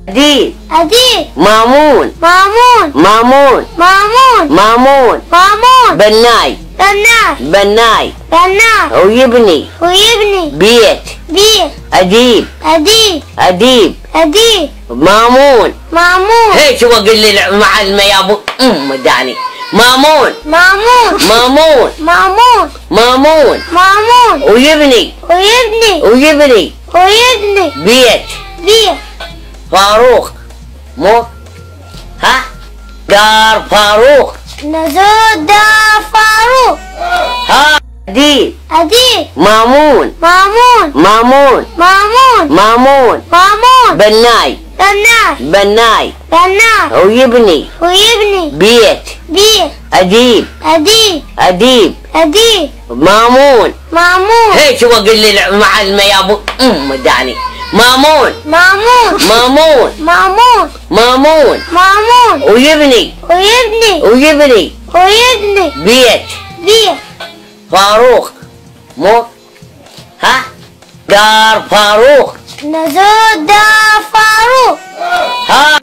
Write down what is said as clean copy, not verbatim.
أديب. أديب. مامون. مامون. مامون. مامون. مامون. مامون. بناي. بناي. بناي. بناي. ويبني. ويبني. بيت. بيت. أديب. أديب. أديب. أديب. مامون. مامون. هي شو أقول للمعلمة يا أبو داني. مامون. مامون. مامون. مامون. مامون. مامون. ويبني. ويبني. ويبني ويبني. بيت. بيت. فاروق. مو ها دار فاروق. نزود دار فاروق. ها أديب. أديب. مامون. مامون. مامون. مامون. مامون. مامون. بناي. بناي. بناي. بناي. ويبني ويبني. بيت. بيت. أديب. أديب. أديب. أديب. مامون. مامون. هي شو أقول للمعلمة يا أبو داني. مامون. مامون. مامون. مامون. مامون. مامون. ويبني. ويبني. ويبني ويبني. بيت. بيت. فاروق. مو ها دار فاروق. نزود دار فاروق. ها